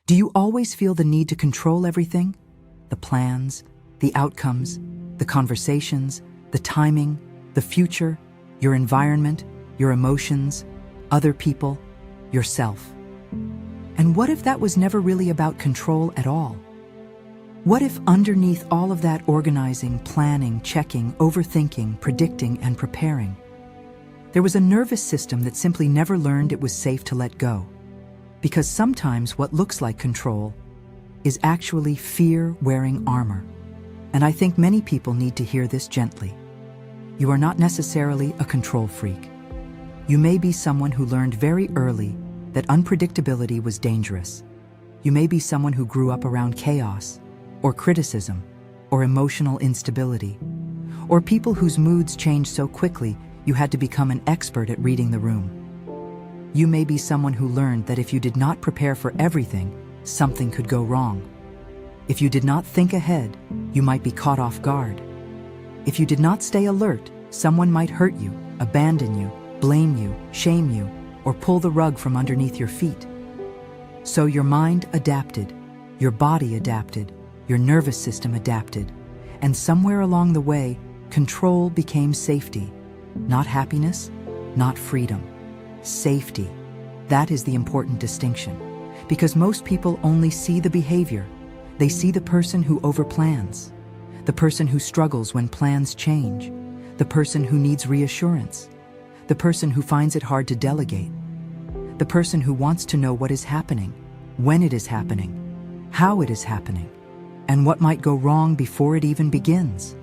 Do you always feel the need to control everything? The plans, the outcomes, the conversations, the timing, the future, your environment, your emotions, other people, yourself. And what if that was never really about control at all? What if underneath all of that organizing, planning, checking, overthinking, predicting, and preparing, there was a nervous system that simply never learned it was safe to let go? Because sometimes what looks like control is actually fear wearing armor. And I think many people need to hear this gently. You are not necessarily a control freak. You may be someone who learned very early that unpredictability was dangerous. You may be someone who grew up around chaos, or criticism, or emotional instability, or people whose moods changed so quickly you had to become an expert at reading the room. You may be someone who learned that if you did not prepare for everything, something could go wrong. If you did not think ahead, you might be caught off guard. If you did not stay alert, someone might hurt you, abandon you, blame you, shame you, or pull the rug from underneath your feet. So your mind adapted, your body adapted, your nervous system adapted, and somewhere along the way, control became safety. Not happiness, not freedom. Safety. That is the important distinction. Because most people only see the behavior. They see the person who overplans, the person who struggles when plans change, the person who needs reassurance, the person who finds it hard to delegate, the person who wants to know what is happening, when it is happening, how it is happening, and what might go wrong before it even begins.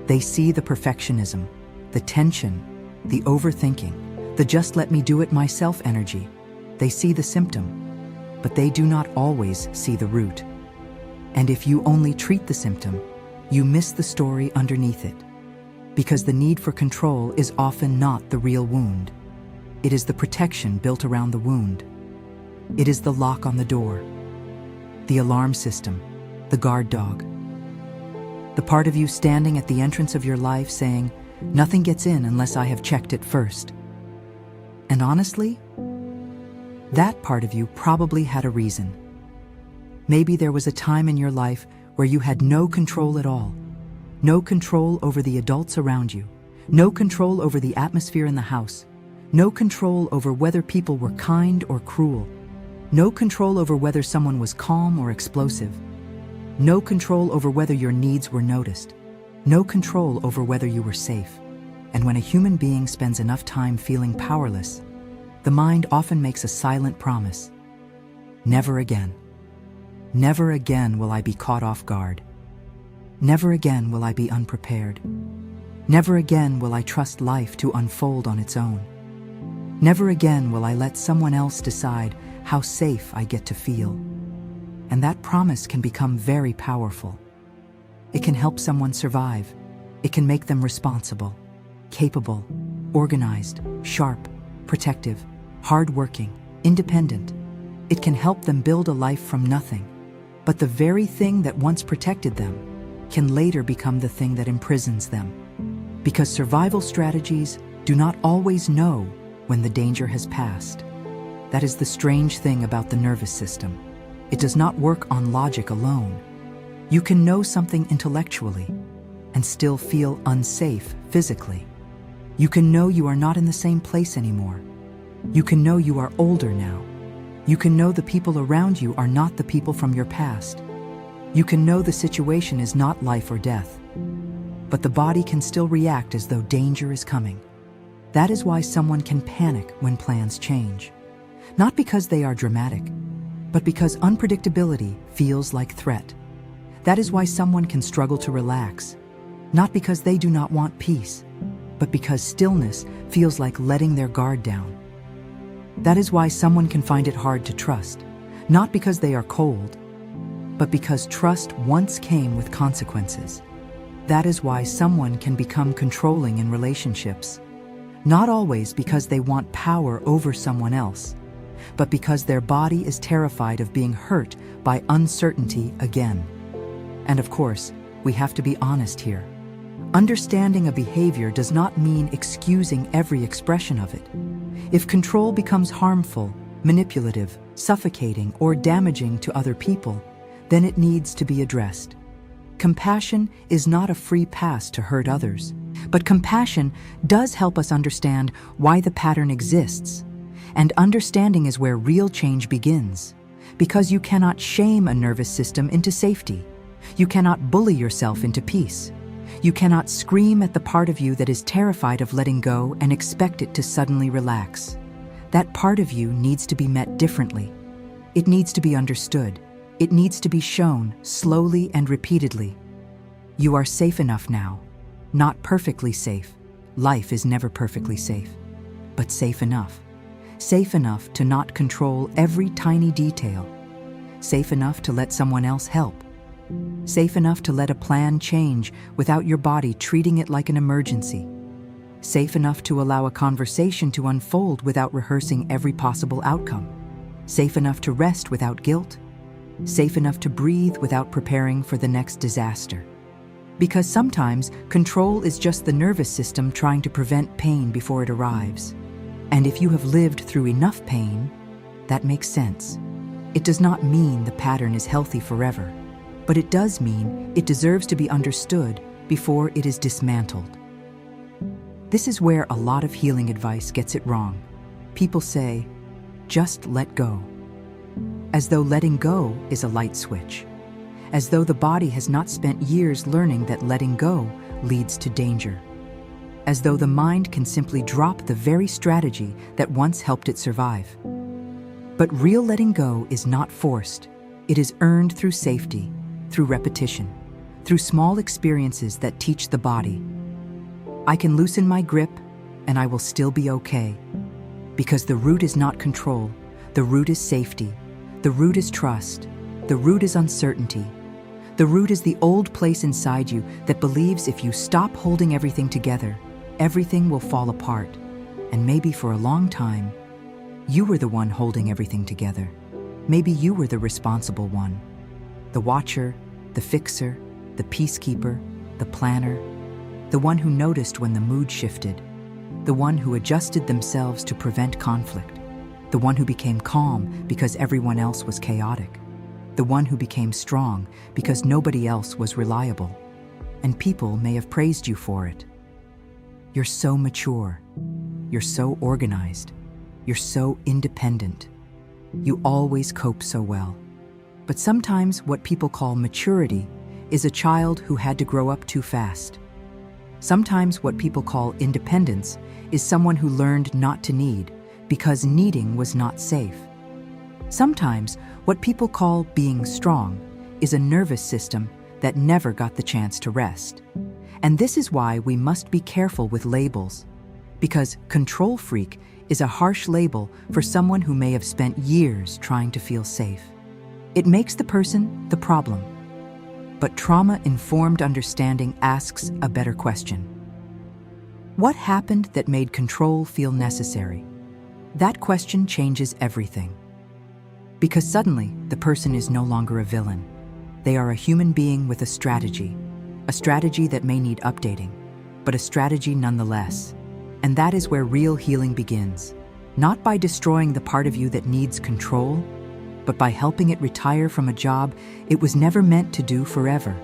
They see the perfectionism, the tension, the overthinking, the just let me do it myself energy. They see the symptom, but they do not always see the root. And if you only treat the symptom, you miss the story underneath it. Because the need for control is often not the real wound. It is the protection built around the wound. It is the lock on the door, the alarm system, the guard dog. The part of you standing at the entrance of your life saying, "Nothing gets in unless I have checked it first." And honestly, that part of you probably had a reason. Maybe there was a time in your life where you had no control at all. No control over the adults around you. No control over the atmosphere in the house. No control over whether people were kind or cruel. No control over whether someone was calm or explosive. No control over whether your needs were noticed. No control over whether you were safe. And when a human being spends enough time feeling powerless, the mind often makes a silent promise. Never again. Never again will I be caught off guard. Never again will I be unprepared. Never again will I trust life to unfold on its own. Never again will I let someone else decide how safe I get to feel. And that promise can become very powerful. It can help someone survive. It can make them responsible, capable, organized, sharp, protective, hardworking, independent. It can help them build a life from nothing. But the very thing that once protected them can later become the thing that imprisons them. Because survival strategies do not always know when the danger has passed. That is the strange thing about the nervous system. It does not work on logic alone. You can know something intellectually and still feel unsafe physically. You can know you are not in the same place anymore. You can know you are older now. You can know the people around you are not the people from your past. You can know the situation is not life or death. But the body can still react as though danger is coming. That is why someone can panic when plans change. Not because they are dramatic, but because unpredictability feels like threat. That is why someone can struggle to relax. Not because they do not want peace, but because stillness feels like letting their guard down. That is why someone can find it hard to trust, not because they are cold, but because trust once came with consequences. That is why someone can become controlling in relationships, not always because they want power over someone else, but because their body is terrified of being hurt by uncertainty again. And of course, we have to be honest here. Understanding a behavior does not mean excusing every expression of it. If control becomes harmful, manipulative, suffocating, or damaging to other people, then it needs to be addressed. Compassion is not a free pass to hurt others, but compassion does help us understand why the pattern exists. And understanding is where real change begins, because you cannot shame a nervous system into safety. You cannot bully yourself into peace. You cannot scream at the part of you that is terrified of letting go and expect it to suddenly relax. That part of you needs to be met differently. It needs to be understood. It needs to be shown slowly and repeatedly. You are safe enough now. Not perfectly safe. Life is never perfectly safe. But safe enough. Safe enough to not control every tiny detail. Safe enough to let someone else help. Safe enough to let a plan change without your body treating it like an emergency. Safe enough to allow a conversation to unfold without rehearsing every possible outcome. Safe enough to rest without guilt. Safe enough to breathe without preparing for the next disaster. Because sometimes control is just the nervous system trying to prevent pain before it arrives. And if you have lived through enough pain, that makes sense. It does not mean the pattern is healthy forever, but it does mean it deserves to be understood before it is dismantled. This is where a lot of healing advice gets it wrong. People say, just let go. As though letting go is a light switch. As though the body has not spent years learning that letting go leads to danger. As though the mind can simply drop the very strategy that once helped it survive. But real letting go is not forced. It is earned through safety, through repetition, through small experiences that teach the body. I can loosen my grip and I will still be okay. Because the root is not control, the root is safety, the root is trust, the root is uncertainty. The root is the old place inside you that believes if you stop holding everything together, everything will fall apart. And maybe for a long time, you were the one holding everything together. Maybe you were the responsible one. The watcher, the fixer, the peacekeeper, the planner, the one who noticed when the mood shifted, the one who adjusted themselves to prevent conflict, the one who became calm because everyone else was chaotic, the one who became strong because nobody else was reliable. And people may have praised you for it. You're so mature. You're so organized. You're so independent. You always cope so well. But sometimes what people call maturity is a child who had to grow up too fast. Sometimes what people call independence is someone who learned not to need because needing was not safe. Sometimes what people call being strong is a nervous system that never got the chance to rest. And this is why we must be careful with labels, because control freak is a harsh label for someone who may have spent years trying to feel safe. It makes the person the problem. But trauma-informed understanding asks a better question. What happened that made control feel necessary? That question changes everything. Because suddenly, the person is no longer a villain. They are a human being with a strategy that may need updating, but a strategy nonetheless. And that is where real healing begins. Not by destroying the part of you that needs control, but by helping it retire from a job it was never meant to do forever.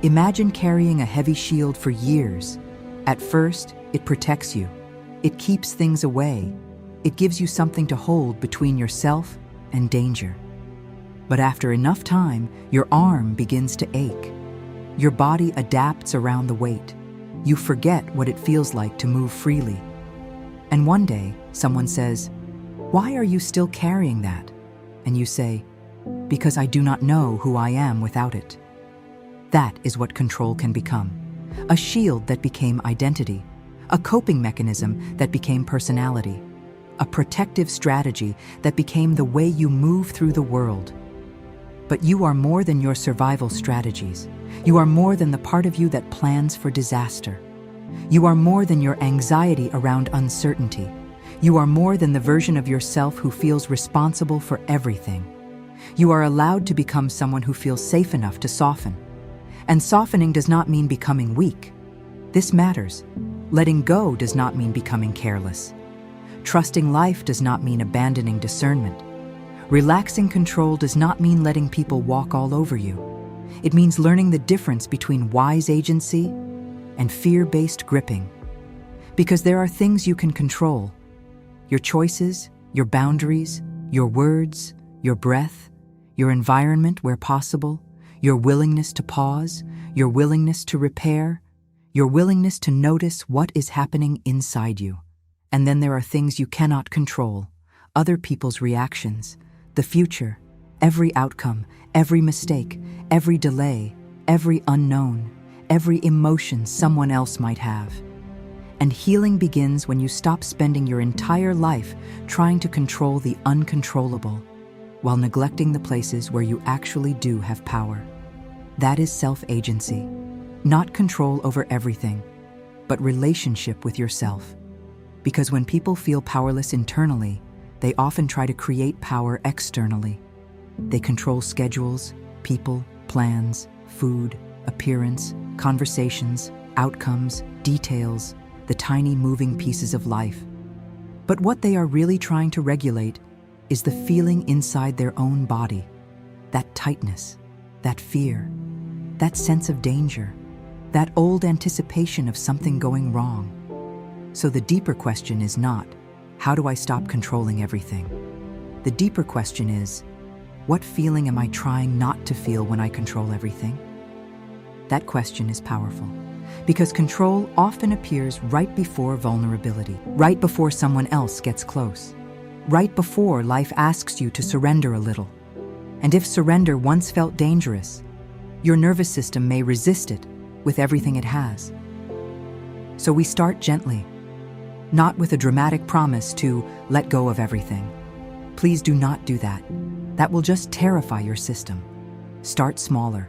Imagine carrying a heavy shield for years. At first, it protects you. It keeps things away. It gives you something to hold between yourself and danger. But after enough time, your arm begins to ache. Your body adapts around the weight. You forget what it feels like to move freely. And one day, someone says, "Why are you still carrying that?" And you say, "Because I do not know who I am without it." That is what control can become. A shield that became identity. A coping mechanism that became personality. A protective strategy that became the way you move through the world. But you are more than your survival strategies. You are more than the part of you that plans for disaster. You are more than your anxiety around uncertainty. You are more than the version of yourself who feels responsible for everything. You are allowed to become someone who feels safe enough to soften. And softening does not mean becoming weak. This matters. Letting go does not mean becoming careless. Trusting life does not mean abandoning discernment. Relaxing control does not mean letting people walk all over you. It means learning the difference between wise agency and fear-based gripping. Because there are things you can control: your choices, your boundaries, your words, your breath, your environment where possible, your willingness to pause, your willingness to repair, your willingness to notice what is happening inside you. And then there are things you cannot control: other people's reactions, the future, every outcome, every mistake, every delay, every unknown, every emotion someone else might have. And healing begins when you stop spending your entire life trying to control the uncontrollable, while neglecting the places where you actually do have power. That is self-agency. Not control over everything, but relationship with yourself. Because when people feel powerless internally, they often try to create power externally. They control schedules, people, plans, food, appearance, conversations, outcomes, details, the tiny moving pieces of life. But what they are really trying to regulate is the feeling inside their own body, that tightness, that fear, that sense of danger, that old anticipation of something going wrong. So the deeper question is not, how do I stop controlling everything? The deeper question is, what feeling am I trying not to feel when I control everything? That question is powerful, because control often appears right before vulnerability, right before someone else gets close, right before life asks you to surrender a little. And if surrender once felt dangerous, your nervous system may resist it with everything it has. So we start gently, not with a dramatic promise to let go of everything. Please do not do that. That will just terrify your system. Start smaller.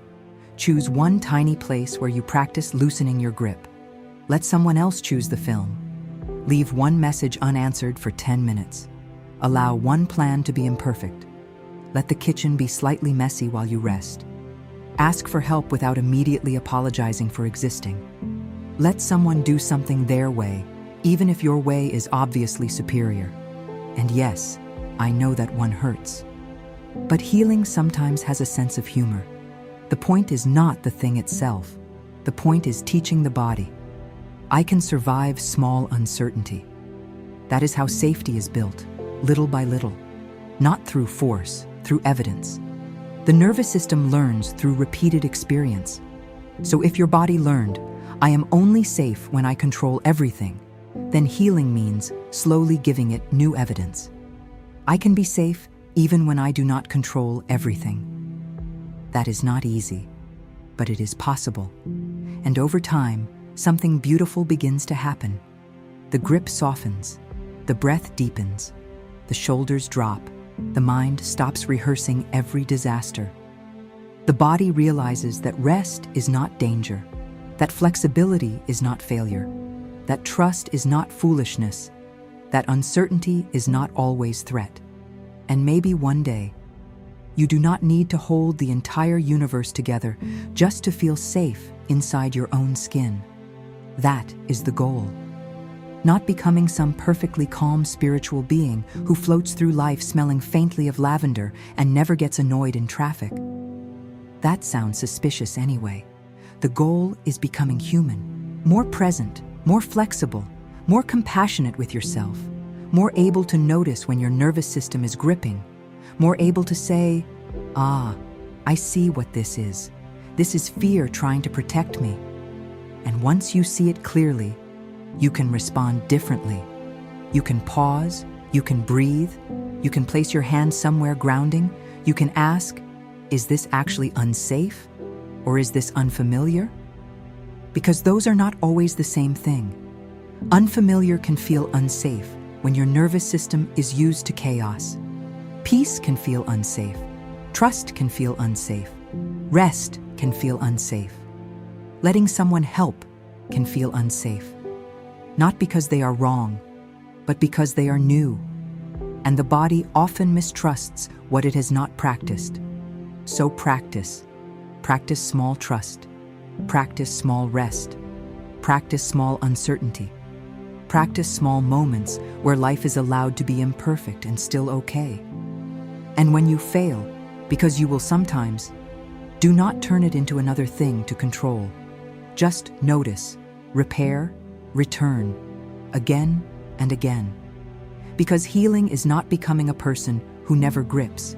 Choose one tiny place where you practice loosening your grip. Let someone else choose the film. Leave one message unanswered for 10 minutes. Allow one plan to be imperfect. Let the kitchen be slightly messy while you rest. Ask for help without immediately apologizing for existing. Let someone do something their way, even if your way is obviously superior. And yes, I know that one hurts. But healing sometimes has a sense of humor. The point is not the thing itself. The point is teaching the body. I can survive small uncertainty. That is how safety is built, little by little. Not through force, through evidence. The nervous system learns through repeated experience. So if your body learned, I am only safe when I control everything, then healing means slowly giving it new evidence. I can be safe even when I do not control everything. That is not easy, but it is possible. And over time, something beautiful begins to happen. The grip softens, the breath deepens, the shoulders drop, the mind stops rehearsing every disaster. The body realizes that rest is not danger, that flexibility is not failure, that trust is not foolishness, that uncertainty is not always threat. And maybe one day, you do not need to hold the entire universe together just to feel safe inside your own skin. That is the goal. Not becoming some perfectly calm spiritual being who floats through life smelling faintly of lavender and never gets annoyed in traffic. That sounds suspicious anyway. The goal is becoming human, more present, more flexible, more compassionate with yourself, more able to notice when your nervous system is gripping, more able to say, I see what this is. This is fear trying to protect me. And once you see it clearly, you can respond differently. You can pause, you can breathe, you can place your hand somewhere grounding, you can ask, is this actually unsafe? Or is this unfamiliar? Because those are not always the same thing. Unfamiliar can feel unsafe when your nervous system is used to chaos. Peace can feel unsafe. Trust can feel unsafe. Rest can feel unsafe. Letting someone help can feel unsafe. Not because they are wrong, but because they are new. And the body often mistrusts what it has not practiced. So practice. Practice small trust. Practice small rest. Practice small uncertainty. Practice small moments where life is allowed to be imperfect and still okay. And when you fail, because you will sometimes, do not turn it into another thing to control. Just notice, repair, return, again and again. Because healing is not becoming a person who never grips.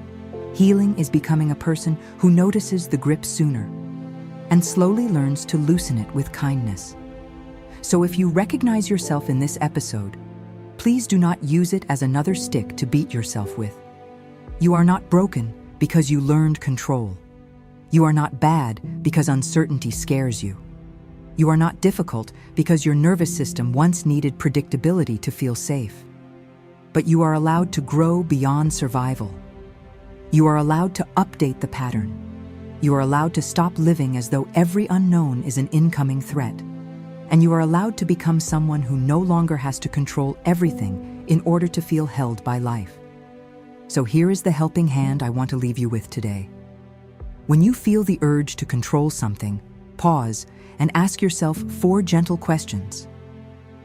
Healing is becoming a person who notices the grip sooner and slowly learns to loosen it with kindness. So if you recognize yourself in this episode, please do not use it as another stick to beat yourself with. You are not broken because you learned control. You are not bad because uncertainty scares you. You are not difficult because your nervous system once needed predictability to feel safe. But you are allowed to grow beyond survival. You are allowed to update the pattern. You are allowed to stop living as though every unknown is an incoming threat. And you are allowed to become someone who no longer has to control everything in order to feel held by life. So here is the helping hand I want to leave you with today. When you feel the urge to control something, pause and ask yourself 4 gentle questions.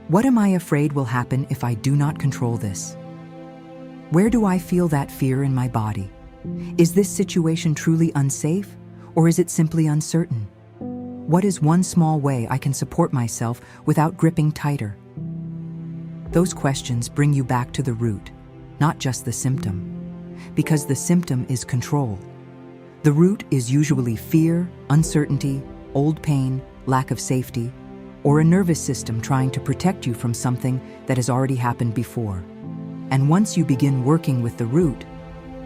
What am I afraid will happen if I do not control this? Where do I feel that fear in my body? Is this situation truly unsafe, or is it simply uncertain? What is one small way I can support myself without gripping tighter? Those questions bring you back to the root, not just the symptom, because the symptom is control. The root is usually fear, uncertainty, old pain, lack of safety, or a nervous system trying to protect you from something that has already happened before. And once you begin working with the root,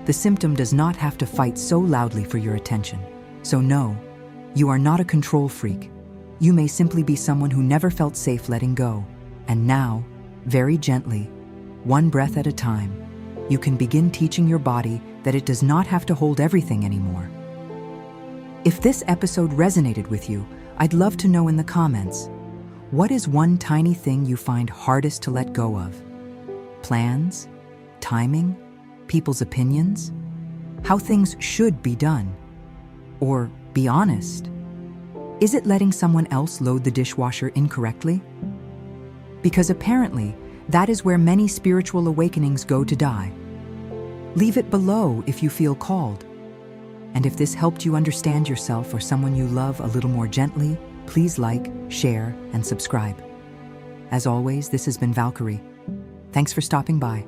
the symptom does not have to fight so loudly for your attention. So no, you are not a control freak. You may simply be someone who never felt safe letting go. And now, very gently, one breath at a time, you can begin teaching your body that it does not have to hold everything anymore. If this episode resonated with you, I'd love to know in the comments, what is one tiny thing you find hardest to let go of? Plans? Timing? People's opinions? How things should be done? Or, be honest, is it letting someone else load the dishwasher incorrectly? Because apparently, that is where many spiritual awakenings go to die. Leave it below if you feel called. And if this helped you understand yourself or someone you love a little more gently, please like, share, and subscribe. As always, this has been Valkyrie. Thanks for stopping by.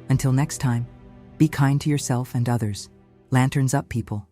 Until next time, be kind to yourself and others. Lanterns up, people.